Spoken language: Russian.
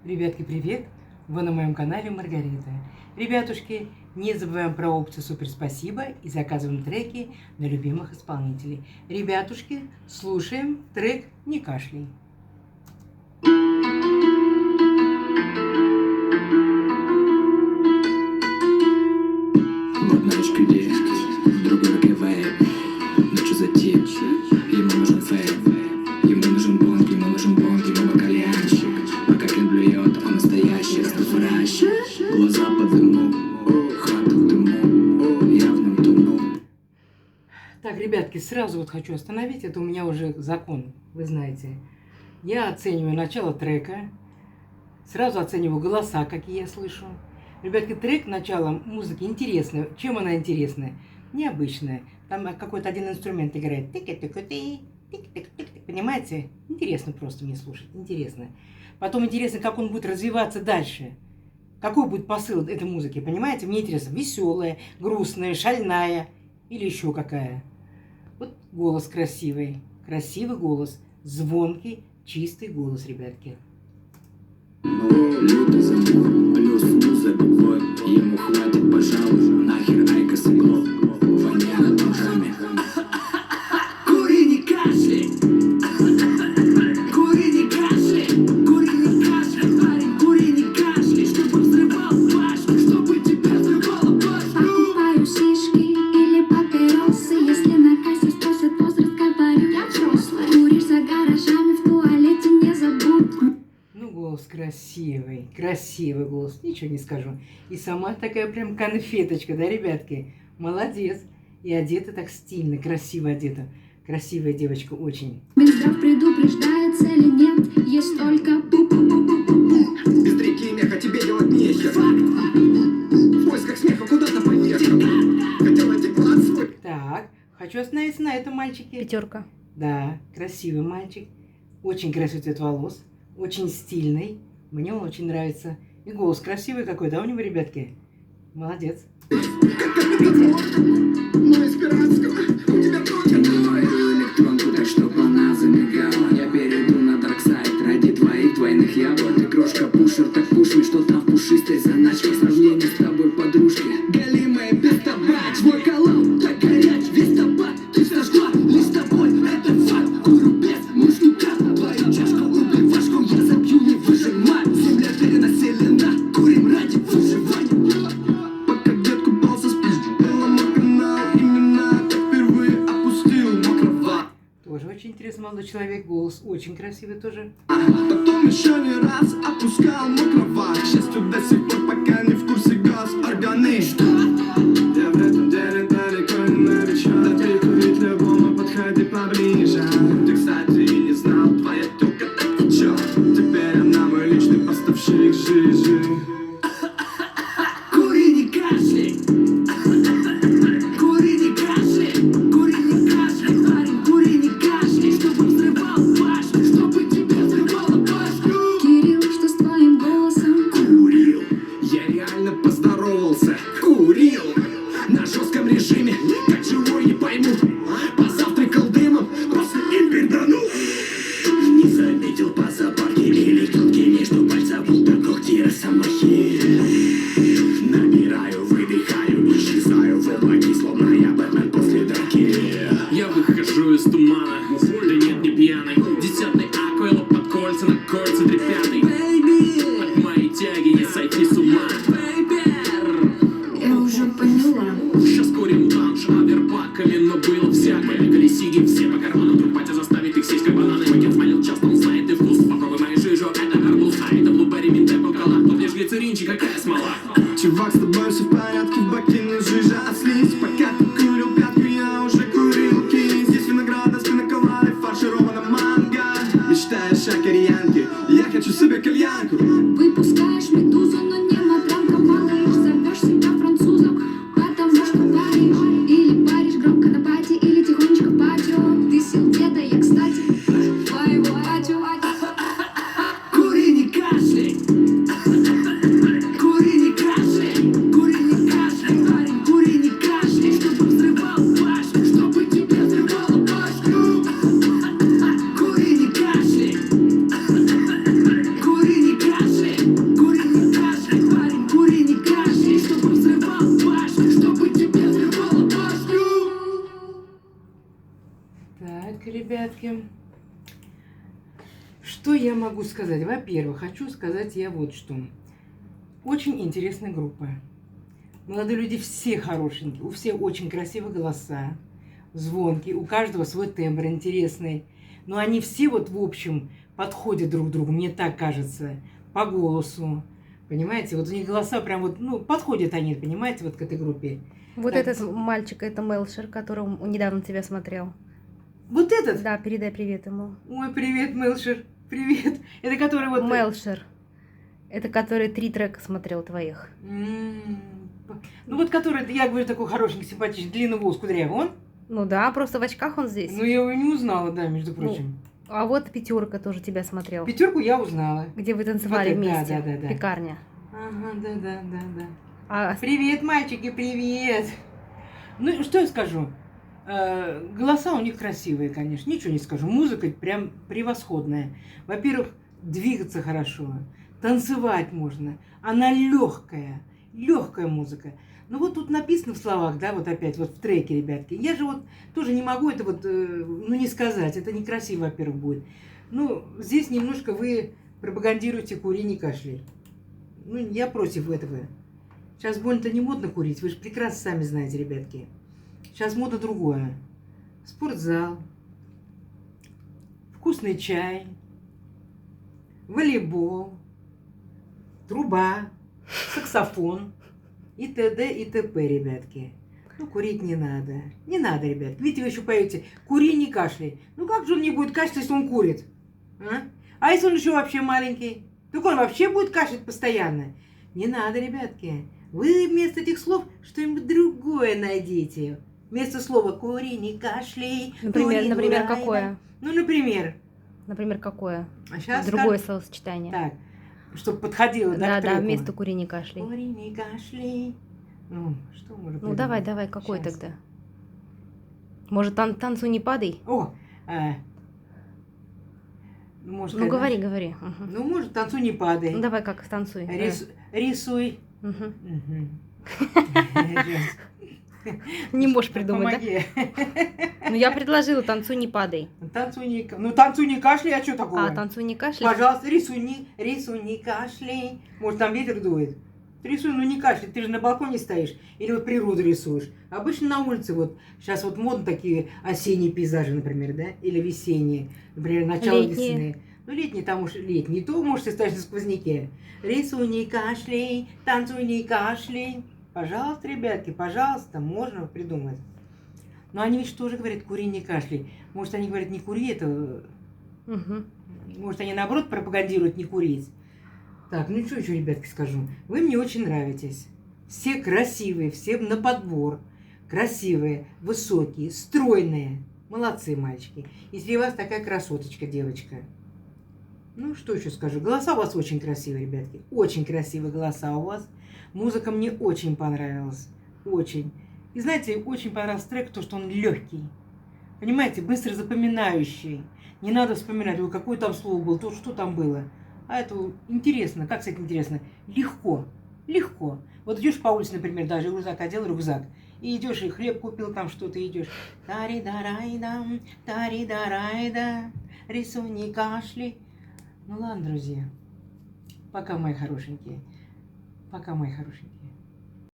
Ребятки, привет! Вы на моем канале Маргарита. Ребятушки, не забываем про опцию «Супер спасибо» и заказываем треки на любимых исполнителей. Ребятушки, слушаем трек «Не кашляй». Вот ночка девки, в другой руке вейп. Ночью затем, ему нужен фейп. Ему нужен бонг, ему кальянчик. Пока Кен блюет, он настоящий растафаращик. Глаза под дыму, хата в дыму, явно в тону. Так, ребятки, сразу вот хочу остановить, это у меня уже закон, вы знаете. Я оцениваю начало трека, сразу оцениваю голоса, какие я слышу. Ребятки, трек, начало музыки интересный. Чем она интересная? Необычная. Там какой-то один инструмент играет. Понимаете? Интересно просто мне слушать. Интересно. Потом интересно, как он будет развиваться дальше. Какой будет посыл этой музыки, понимаете? Мне интересно, веселая, грустная, шальная или еще какая. Вот голос красивый. Красивый голос. Звонкий, чистый голос, ребятки. Лютый забор, плюс забивой. Ему хватит, пожалуй, нахер айкос и глоб. Воняет бомжами. Кури, не кашляй. Кури, не кашляй. Кури, не кашляй, парень. Кури, не кашляй, чтобы взрывал башню, чтобы тебя взрывало башню. Покупаю шишки или папиросы. Если на кассе спросят возраст, говорю, я взрослая. Куришь за гаражами, в туалете не забудь. Голос красивый, красивый голос, ничего не скажу. И сама такая прям конфеточка, да, ребятки? Молодец. И одета так стильно, красиво одета. Красивая девочка очень. Минздрав предупреждает, цели нет, есть только пу-пу-пу-пу-пу. Без реки меха тебе делать нехер. В поисках смеха куда-то поехал. Хотел найти план свой. Так, хочу остановиться на этом мальчике. Пятерка. Да, красивый мальчик. Очень красивый цвет волос. Очень стильный. Мне он очень нравится. И голос красивый какой, да, у него, ребятки? Молодец. Но из пиратского у тебя крутит. Говорю электронку так, чтобы она замигала. Я перейду на дарксайд ради твоих двойных яблок. Ты крошка пушер, так пуши, что там в пушистой заначке. В сравнении с тобой, подружки, голимая без табач. Твой колал так горяч, весь табак ты сожгла. Лишь с тобой это факт. Курю без мужника. Твою чашку убивашку я забью, не выжимай. Земля перенаселена, курим ради выживания. Пока дед купался с пиздилом на канал, именно так впервые опустил мокрова. Тоже очень интересный молодой человек. Голос очень красивый тоже. Потом еще не раз опускал мокрова. К счастью, до сих пор пока не в курсе госорганы. Что? Я в этом деле далеко не новичок. Да прикурить любому, подходи поближе. Ты, кстати, и не знал, твоя тёлка так течет. Теперь она мой личный поставщик жизни. Кури, не кашляй. Кури, не кашляй. Кури, не кашляй, парень. Кури, не кашляй, чтобы взрывал башню, чтобы тебя взрывало башню. Кирилл, что с твоим голосом? Курил, я реально поздоровался. Курил на жестком режиме, как живой не пойму. Позавтракал дымом, после и перданул. Не заметил по запахе или тонкий, что пальца будто когти росомахи. Набираю, выдыхаю, исчезаю в облаке, словно я Бэтмен после драки. Я выхожу из тумана, да нет, не пьяный. Десятый аквило под кольца, на кольца трепятый. От моей тяги не сойти с ума. Я уже поняла. Сейчас курим банш, аверпаками, но было всякое. Колесиги все по карманам, друг батя заставит их сесть как бананы. Пакет смолил часто, он знает и вкус. Попробуй мою жижу, это арбуз, а это блуберри, минте, полкала. Тут лишь глицеринчик, какая смола. Чувак, с тобой все в порядке, в баке не жижа, а слизь. Пока ты курил пятку, я уже курил кинь. Здесь винограда с пиноколадой, фарширована манго. Мечтаешь о кальянке, я хочу себе кальянку. Выпускаешь медузу, но не матранка, малыш. Зовешь себя французом, потому что паришь. Или паришь громко на пати, или тихонечко в патио. Ты сел деда, я, кстати, твоего батю. Кури, не кашляй. Кури, не кашляй. Кури, не кашляй, парень. Кури, не кашляй, чтобы взрывал башню, чтобы тебя взрывало башню. Кури, не кашляй. Кури, не кашляй. могу сказать? Во-первых, хочу сказать я вот что. Очень интересная группа. Молодые люди все хорошенькие, у всех очень красивые голоса, звонкие, у каждого свой тембр интересный. Но они все вот в общем подходят друг к другу, мне так кажется, по голосу. Понимаете, вот у них голоса прям вот, ну, подходят они, понимаете, вот к этой группе. Вот Так. этот мальчик, это Мелшер, который недавно тебя смотрел. Вот этот? Да, передай привет ему. Ой, привет, Мелшер, привет. Это который вот... Мелшер. Это который 3 трека смотрел твоих. Ну вот который, я говорю, такой хорошенький, симпатичный, длинный волос, кудрявый, он? Ну да, просто в очках он здесь. Ну, я его не узнала, да, между прочим. А вот пятерка тоже тебя смотрел. Пятерку я узнала. Где вы танцевали Вот это, вместе. да. Пекарня. Ага, да. А Привет, мальчики, привет. Ну, и что я скажу? Голоса у них красивые, конечно, ничего не скажу. Музыка прям превосходная. Во-первых, двигаться хорошо, танцевать можно. Она легкая музыка. Ну вот тут написано в словах, да, вот опять, вот в треке, ребятки. Я же вот тоже не могу это вот, ну не сказать, это некрасиво, во-первых, будет. Ну, здесь немножко вы пропагандируете курение, кашляй. Ну, я против этого. Сейчас больно-то не модно курить, вы же прекрасно сами знаете, ребятки. Сейчас мода другое. Спортзал, вкусный чай, волейбол, труба, саксофон и т.д. и т.п., ребятки. Ну, курить не надо. Не надо, ребят. Видите, вы еще поете «Кури, не кашляй». Ну, как же он не будет кашлять, если он курит? А если он еще вообще маленький? Так он вообще будет кашлять постоянно. Не надо, ребятки. Вы вместо этих слов что-нибудь другое найдите. Вместо слова «кури, не кашляй». Например, какое? Ну, например. Например, какое? А сейчас Другое словосочетание. Так, чтобы подходило, да, к Да, треку. вместо кури не кашляй. Кури, не кашляй. Ну, что можно Ну, давай, какой Щас. тогда? Может, танцу не падай? О, ну, может, Ну, конечно. говори. Мгм. Ну, может, танцуй, не падай. Ну, давай как танцуй. Рисуй. Мгм. Мгм. Не можешь придумать, Помоги. да? Ну, я предложила танцуй, не падай. Танцуй, не кашляй, а что такое? А, танцуй, не кашляй. Пожалуйста, рисуй, не кашляй. Может, там ветер дует. Рисуй, ну не кашляй, ты же на балконе стоишь. Или вот природу рисуешь. Обычно на улице вот, сейчас вот модно такие осенние пейзажи, например, да? Или весенние. Например, начало Летние. весны. Ну, летний, там уж летний. То, может, ты стоишь на сквозняке. Рисуй, не кашляй, танцуй, не кашляй. Пожалуйста, ребятки, пожалуйста, можно придумать. Но они ведь тоже говорят, кури, не кашляй. Может, они говорят, не кури, это... Мгм. Может, они, наоборот, пропагандируют не курить. Так, ну что еще, ребятки, скажу. Вы мне очень нравитесь. Все красивые, все на подбор. Красивые, высокие, стройные. Молодцы, мальчики. Если у вас такая красоточка, девочка. Ну, что еще скажу. Голоса у вас очень красивые, ребятки. Очень красивые голоса у вас. Музыка мне очень понравилась. Очень. И знаете, очень понравился трек, то, что он легкий. Понимаете, быстро запоминающий. Не надо вспоминать, ой, какое там слово было, то, что там было. А это интересно. Как сказать интересно? Легко. Легко. Вот идешь по улице, например, даже рюкзак одел, рюкзак. И идешь, и хлеб купил, там что-то идешь. Тари-дарай-да, тари-дарай-да, рисуй, не кашляй. Ну ладно, друзья. Пока, мои хорошенькие. Пока, мои хорошенькие.